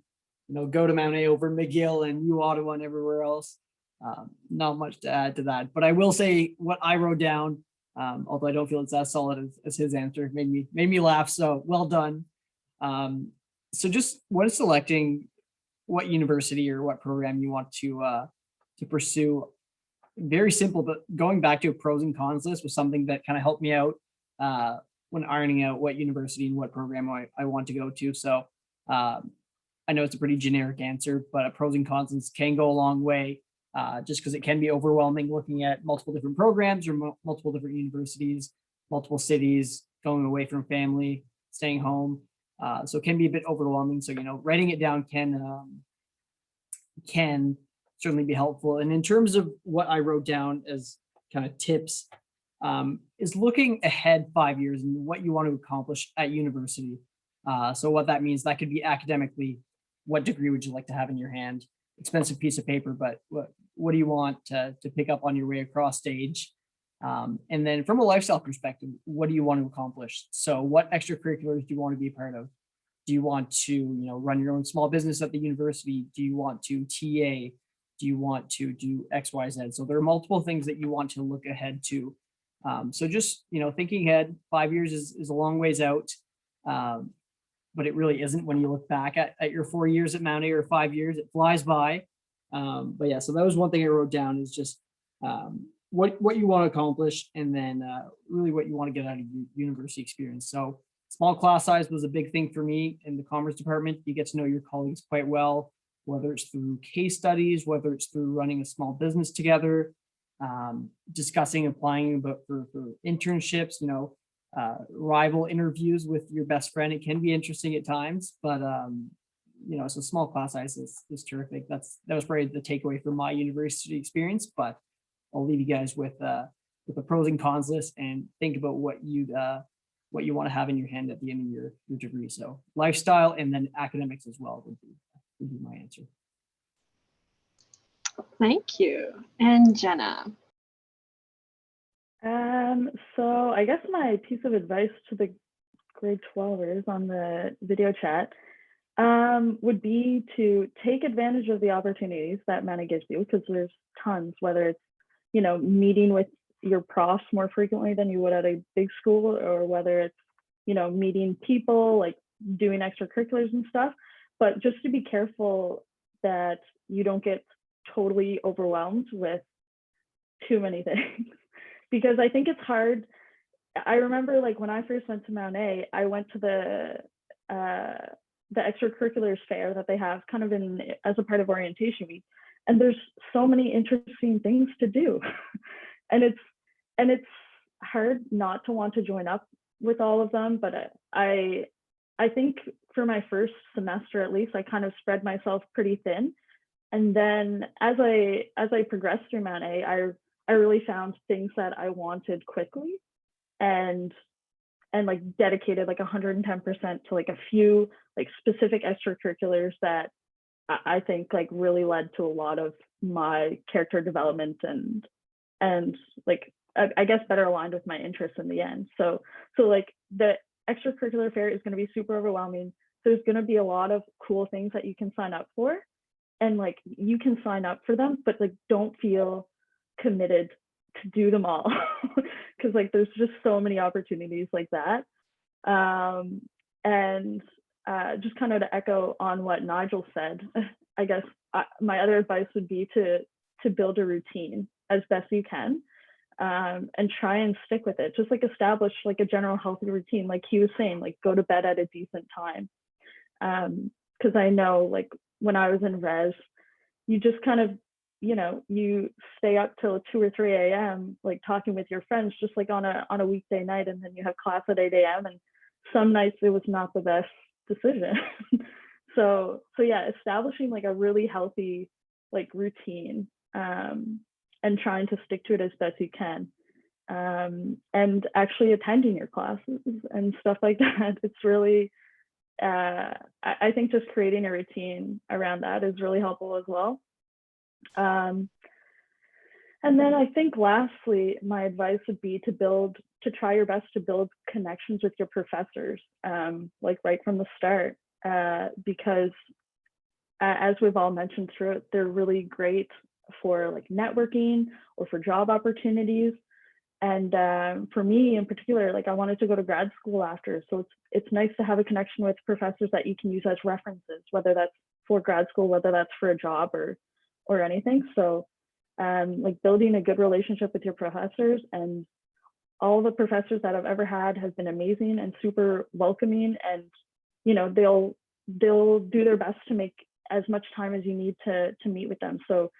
go to Mount A over McGill and U Ottawa and everywhere else. Not much to add to that, but I will say what I wrote down Although I don't feel it's as solid as his answer. Made me laugh. So well done. So just when selecting what university or what program you want to pursue, very simple, but going back to a pros and cons list was something that kind of helped me out when ironing out what university and what program I want to go to. So I know it's a pretty generic answer, but a pros and cons list can go a long way, just because it can be overwhelming looking at multiple different programs or multiple different universities, multiple cities, going away from family, staying home. So it can be a bit overwhelming. So, writing it down can certainly be helpful. And in terms of what I wrote down as kind of tips, is looking ahead 5 years and what you want to accomplish at university. So what that means, that could be academically, what degree would you like to have in your hand? Expensive piece of paper, but what do you want to pick up on your way across stage? And then from a lifestyle perspective, what do you want to accomplish? So what extracurriculars do you want to be a part of? Do you want to, run your own small business at the university? Do you want to TA? Do you want to do X, Y, Z? So there are multiple things that you want to look ahead to. So just, thinking ahead, 5 years is a long ways out, but it really isn't when you look back at your 4 years at Mount A or 5 years, it flies by. But yeah, so that was one thing I wrote down is just what you want to accomplish, and then really what you want to get out of your university experience. So small class size was a big thing for me in the commerce department. You get to know your colleagues quite well, whether it's through case studies, whether it's through running a small business together, discussing applying for internships, rival interviews with your best friend. It can be interesting at times, but so small class size is terrific. That was probably the takeaway from my university experience, but I'll leave you guys with the pros and cons list and think about what you want to have in your hand at the end of your degree. So lifestyle and then academics as well would be my answer. Thank you. And Jenna. So I guess my piece of advice to the grade 12ers on the video chat would be to take advantage of the opportunities that Mana gives you, because there's tons, whether it's, meeting with your profs more frequently than you would at a big school, or whether it's, meeting people, like doing extracurriculars and stuff. But just to be careful that you don't get totally overwhelmed with too many things, because I think it's hard. I remember like when I first went to Mount A, I went to the extracurriculars fair that they have kind of as a part of orientation week, and there's so many interesting things to do, and it's hard not to want to join up with all of them. But I think for my first semester at least, I kind of spread myself pretty thin, and then as I progressed through Mount A, I really found things that I wanted quickly, and like dedicated like 110% to like a few like specific extracurriculars that I think like really led to a lot of my character development and like I guess better aligned with my interests in the end. So like the extracurricular fair is going to be super overwhelming. There's going to be a lot of cool things that you can sign up for, and like you can sign up for them, but like don't feel committed to do them all, because like there's just so many opportunities like that. And just kind of to echo on what Nigel said, I guess my other advice would be to build a routine as best you can, and try and stick with it. Just like establish like a general healthy routine, like he was saying, like go to bed at a decent time. Because I know like when I was in res, you just kind of, you stay up till 2 or 3 a.m. like talking with your friends, just like on a weekday night, and then you have class at 8 a.m. and some nights it was not the best decision. so yeah, establishing like a really healthy like routine, and trying to stick to it as best you can, and actually attending your classes and stuff like that. It's really I think just creating a routine around that is really helpful as well. And then I think lastly, my advice would be to try your best to build connections with your professors, like right from the start, because as we've all mentioned through it, they're really great for like networking or for job opportunities. And for me in particular, like I wanted to go to grad school after. So it's nice to have a connection with professors that you can use as references, whether that's for grad school, whether that's for a job or anything. So like building a good relationship with your professors, and all the professors that I've ever had has been amazing and super welcoming, and you know they'll do their best to make as much time as you need to meet with them. So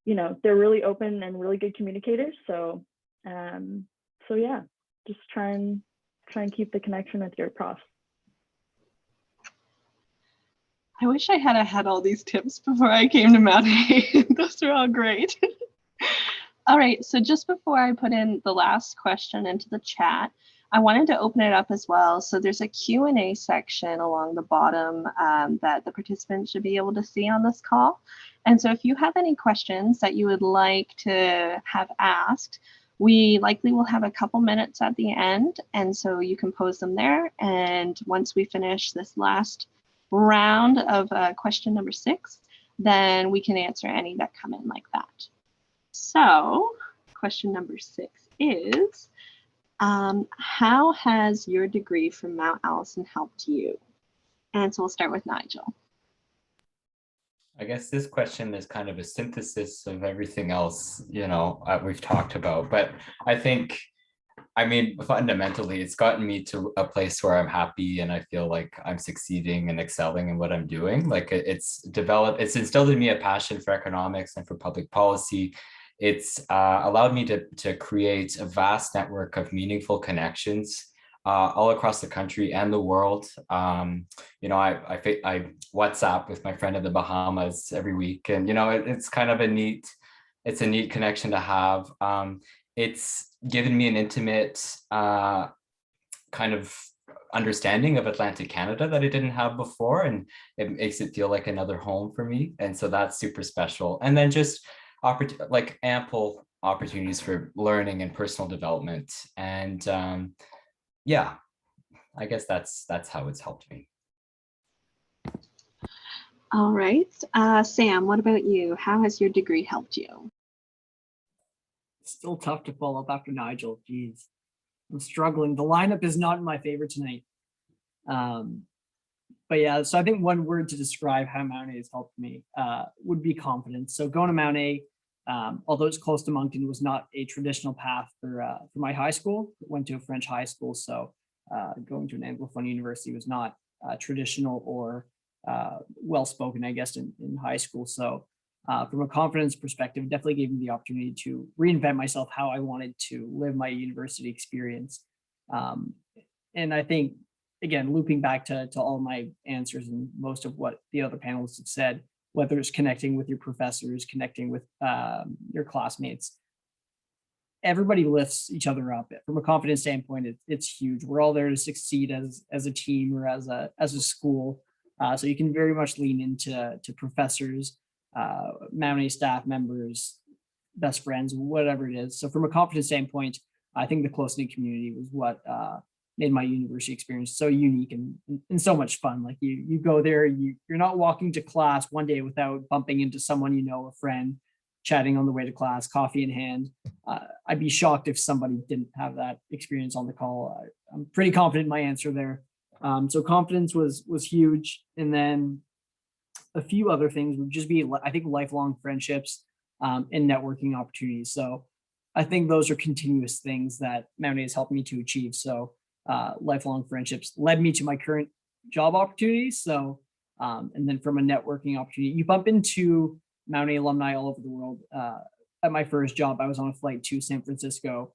you know they're really open and really good communicators. So yeah, just try and keep the connection with your prof. I wish I had all these tips before I came to Mount A. Those are all great. All right, so just before I put in the last question into the chat, I wanted to open it up as well. So there's a Q&A section along the bottom that the participants should be able to see on this call. And so if you have any questions that you would like to have asked, we likely will have a couple minutes at the end. And so you can pose them there. And once we finish this last round of question number 6, then we can answer any that come in like that. So question number 6 is, how has your degree from Mount Allison helped you? And so we'll start with Nigel. I guess this question is kind of a synthesis of everything else, we've talked about. But I think, fundamentally, it's gotten me to a place where I'm happy and I feel like I'm succeeding and excelling in what I'm doing. Like it's instilled in me a passion for economics and for public policy. It's allowed me to create a vast network of meaningful connections all across the country and the world. I WhatsApp with my friend in the Bahamas every week, and it's kind of a neat connection to have. It's given me an intimate kind of understanding of Atlantic Canada that I didn't have before, and it makes it feel like another home for me. And so that's super special. And then just ample opportunities for learning and personal development. And yeah, I guess that's how it's helped me. All right. Sam, what about you? How has your degree helped you? Still tough to follow up after Nigel. Jeez, I'm struggling. The lineup is not my favorite tonight. But yeah, so I think one word to describe how Mount A has helped me would be confidence. So going to Mount A, although it's close to Moncton, was not a traditional path for my high school. I went to a French high school, so going to an Anglophone university was not traditional or well-spoken, I guess, in high school. So from a confidence perspective, it definitely gave me the opportunity to reinvent myself how I wanted to live my university experience. And I think, again, looping back to all my answers and most of what the other panelists have said, whether it's connecting with your professors, connecting with your classmates, everybody lifts each other up. From a confidence standpoint, it's huge. We're all there to succeed as a team or as a school. So you can very much lean into professors, Mount A staff members, best friends, whatever it is. So from a confidence standpoint, I think the close-knit community was what made my university experience so unique and so much fun. Like you go there, you're not walking to class one day without bumping into someone, a friend, chatting on the way to class, coffee in hand. I'd be shocked if somebody didn't have that experience on the call. I'm pretty confident in my answer there. So confidence was huge. And then a few other things would just be, I think, lifelong friendships and networking opportunities. So I think those are continuous things that Mount A has helped me to achieve. So lifelong friendships led me to my current job opportunities. So, and then from a networking opportunity, you bump into Mount A alumni all over the world. At my first job, I was on a flight to San Francisco,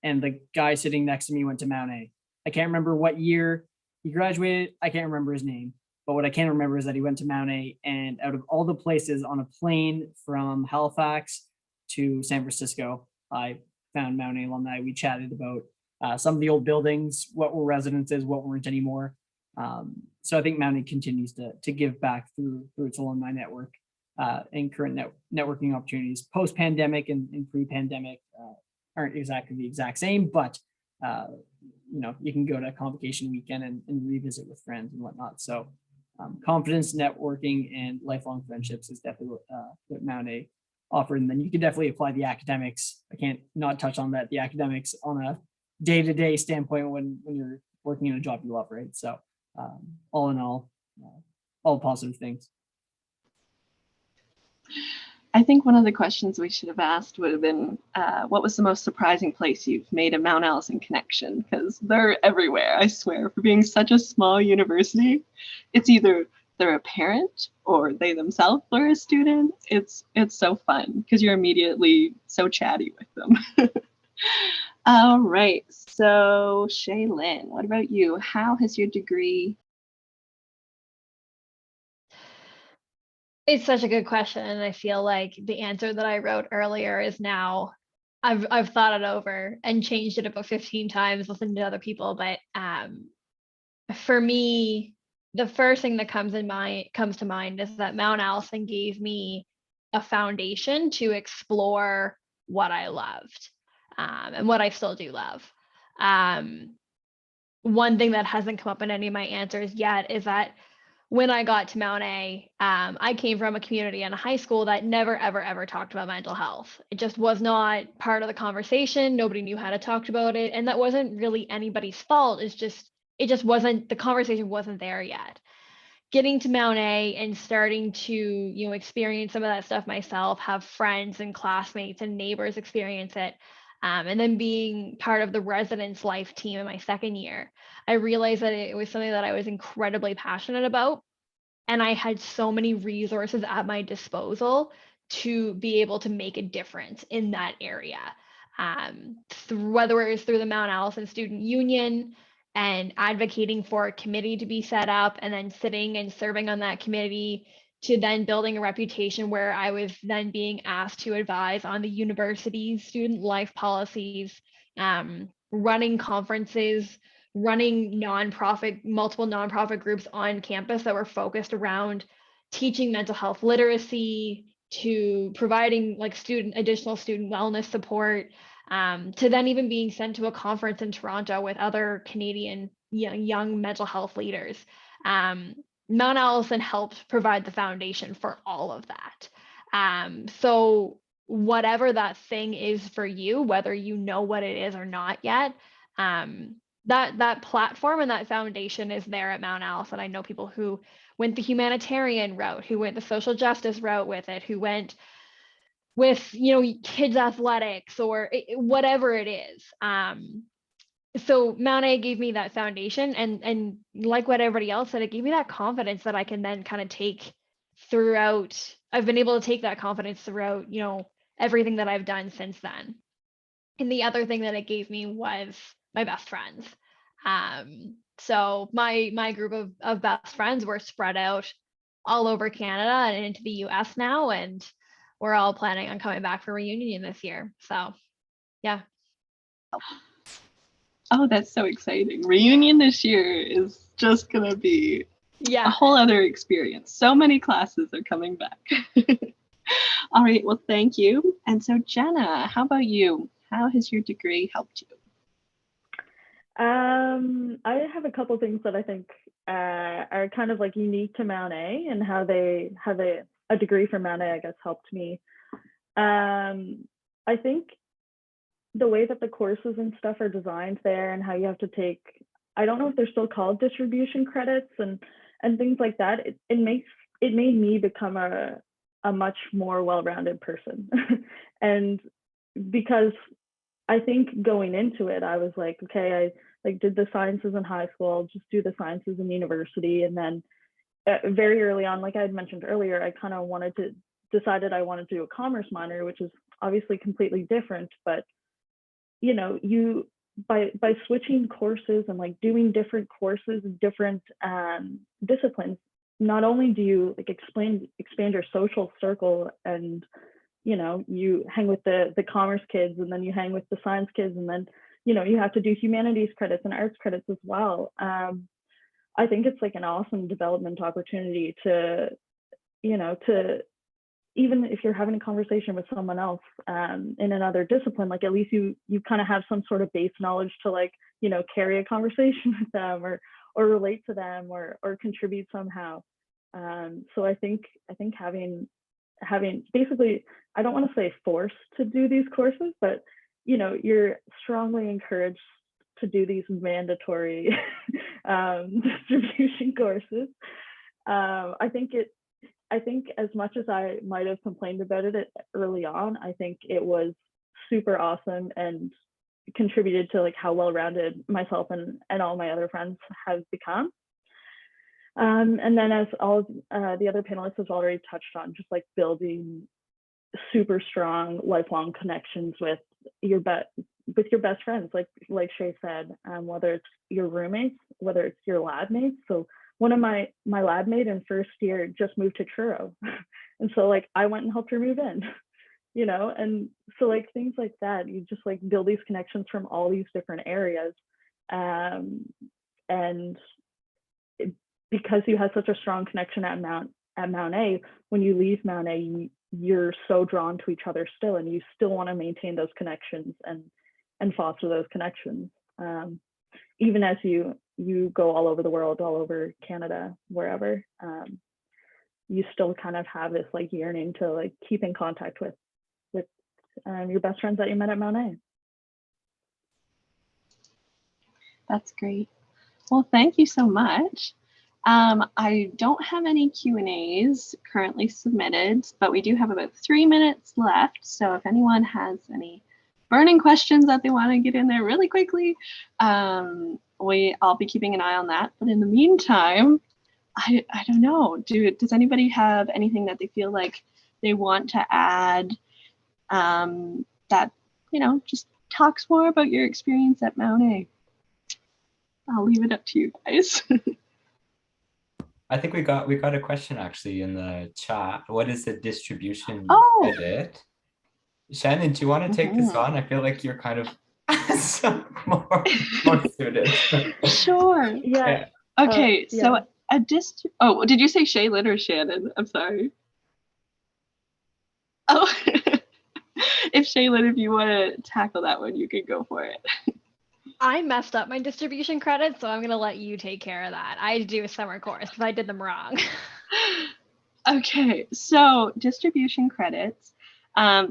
and the guy sitting next to me went to Mount A. I can't remember what year he graduated. I can't remember his name, but what I can remember is that he went to Mount A, and out of all the places on a plane from Halifax to San Francisco, I found Mount A alumni. We chatted about some of the old buildings, what were residences, what weren't anymore. So I think Mount A continues to give back through its alumni network and current networking opportunities. Post-pandemic and pre-pandemic aren't exactly the exact same, but you can go to a convocation weekend and revisit with friends and whatnot. So confidence, networking, and lifelong friendships is definitely what Mount A offered. And then you can definitely apply the academics. I can't not touch on that, the academics on a day-to-day standpoint when you're working in a job you love, right? So all in all positive things. I think one of the questions we should have asked would have been, what was the most surprising place you've made a Mount Allison connection? Because they're everywhere, I swear. For being such a small university, it's either they're a parent or they themselves are a student. It's so fun because you're immediately so chatty with them. All right, so Shaylyn, what about you? How has your degree? It's such a good question, and I feel like the answer that I wrote earlier is now I've thought it over and changed it about 15 times, listened to other people. But for me, the first thing that comes to mind is that Mount Allison gave me a foundation to explore what I loved and what I still do love. One thing that hasn't come up in any of my answers yet is that when I got to Mount A, I came from a community and a high school that never, ever, ever talked about mental health. It just was not part of the conversation. Nobody knew how to talk about it. And that wasn't really anybody's fault. It just wasn't, the conversation wasn't there yet. Getting to Mount A and starting to, experience some of that stuff myself, have friends and classmates and neighbors experience it. And then being part of the residence life team in my second year, I realized that it was something that I was incredibly passionate about. And I had so many resources at my disposal to be able to make a difference in that area. Whether it was through the Mount Allison Student Union and advocating for a committee to be set up and then sitting and serving on that committee, to then building a reputation where I was then being asked to advise on the university's student life policies, running conferences, running multiple nonprofit groups on campus that were focused around teaching mental health literacy, to providing additional student wellness support, to then even being sent to a conference in Toronto with other Canadian young mental health leaders. Mount Allison helped provide the foundation for all of that. So whatever that thing is for you, whether you know what it is or not yet, that platform and that foundation is there at Mount Allison. I know people who went the humanitarian route, who went the social justice route with it, who went with kids athletics or whatever it is. So Mount A gave me that foundation, and like what everybody else said, it gave me that confidence that I can then kind of take throughout. I've been able to take that confidence throughout, everything that I've done since then. And the other thing that it gave me was my best friends. So my group of best friends were spread out all over Canada and into the US now, and we're all planning on coming back for reunion this year. So yeah. Oh, that's so exciting. Reunion this year is just going to be a whole other experience. So many classes are coming back. All right, well, thank you. And so Jenna, how about you? How has your degree helped you? I have a couple things that I think are kind of unique to Mount A, and how a degree from Mount A, I guess, helped me. I think the way that the courses and stuff are designed there, and how you have to take, I don't know if they're still called distribution credits and things like that, it made me become a much more well-rounded person. And because I think going into it, I was like, okay, I did the sciences in high school, I'll just do the sciences in university. And then very early on, like I had mentioned earlier, I kind of decided I wanted to do a commerce minor, which is obviously completely different. But you by switching courses and doing different courses and different disciplines, not only do you expand your social circle, and you hang with the commerce kids, and then you hang with the science kids, and then you have to do humanities credits and arts credits as well. I think it's an awesome development opportunity to even if you're having a conversation with someone else in another discipline, at least you kind of have some sort of base knowledge to carry a conversation with them, or relate to them, or contribute somehow. So I think having having basically, I don't want to say forced to do these courses, but you're strongly encouraged to do these mandatory distribution courses. I think as much as I might have complained about it early on, I think it was super awesome and contributed to like how well-rounded myself and all my other friends have become. And then, as all the other panelists have already touched on, just like building super strong lifelong connections with your best friends, like Shay said, whether it's your roommates, whether it's your lab mates. So one of my lab mate in first year just moved to Truro, and so like I went and helped her move in, and so like things like that, you just like build these connections from all these different areas, and because you have such a strong connection at Mount A, when you leave Mount A, you're so drawn to each other still, and you still want to maintain those connections and foster those connections, even as you go all over the world, all over Canada, wherever. You still kind of have this like yearning to like keep in contact with your best friends that you met at Mount A. That's great. Well, thank you so much. I don't have any Q&As currently submitted, but we do have about 3 minutes left. So if anyone has any burning questions that they want to get in there really quickly, I'll be keeping an eye on that. But in the meantime, I don't know. Does anybody have anything that they feel like they want to add that just talks more about your experience at Mount A? I'll leave it up to you guys. I think we got a question actually in the chat. What is the distribution credit? Shannon, do you want to take this on? I feel like you're kind of more suited. Sure. Yeah. Okay. Yeah. So oh, did you say Shaylyn or Shannon? I'm sorry. Oh, if Shaylyn, if you want to tackle that one, you can go for it. I messed up my distribution credits, so I'm going to let you take care of that. I had to do a summer course because I did them wrong. Okay, so distribution credits.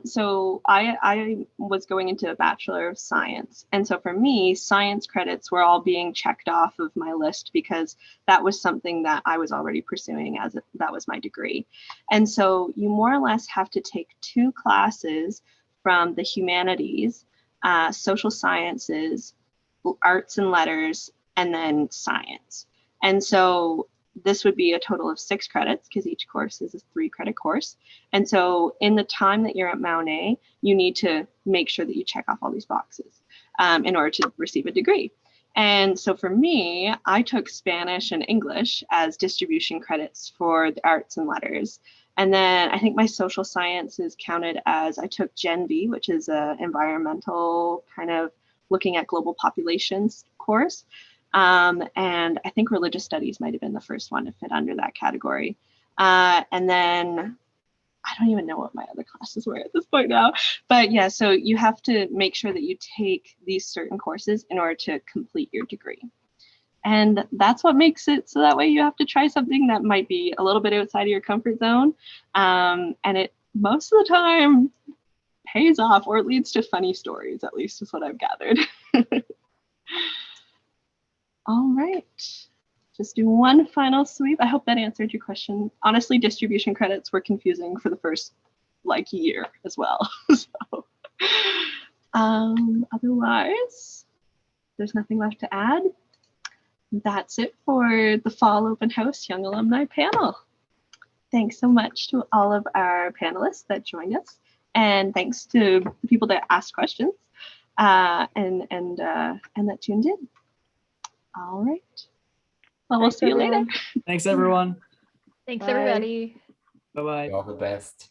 So I was going into a Bachelor of Science. And so for me, science credits were all being checked off of my list because that was something that I was already pursuing that was my degree. And so you more or less have to take 2 classes from the humanities, social sciences, arts and letters, and then science. And so this would be a total of 6 credits because each course is a 3-credit course. And so in the time that you're at Mount A, you need to make sure that you check off all these boxes in order to receive a degree. And so for me, I took Spanish and English as distribution credits for the arts and letters. And then I think my social sciences counted as I took Gen V, which is an environmental kind of looking at global populations course. And I think religious studies might have been the first one to fit under that category. And then I don't even know what my other classes were at this point now. But yeah, so you have to make sure that you take these certain courses in order to complete your degree. And that's what makes it so that way you have to try something that might be a little bit outside of your comfort zone. And it most of the time pays off, or it leads to funny stories, at least is what I've gathered. All right, just do one final sweep. I hope that answered your question. Honestly, distribution credits were confusing for the first year as well. So otherwise, there's nothing left to add. That's it for the Fall Open House Young Alumni panel. Thanks so much to all of our panelists that joined us. And thanks to the people that asked questions and that tuned in. All right. Well, we'll see you later. Thanks, everyone. Thanks, Bye. everybody. Bye-bye. All the best.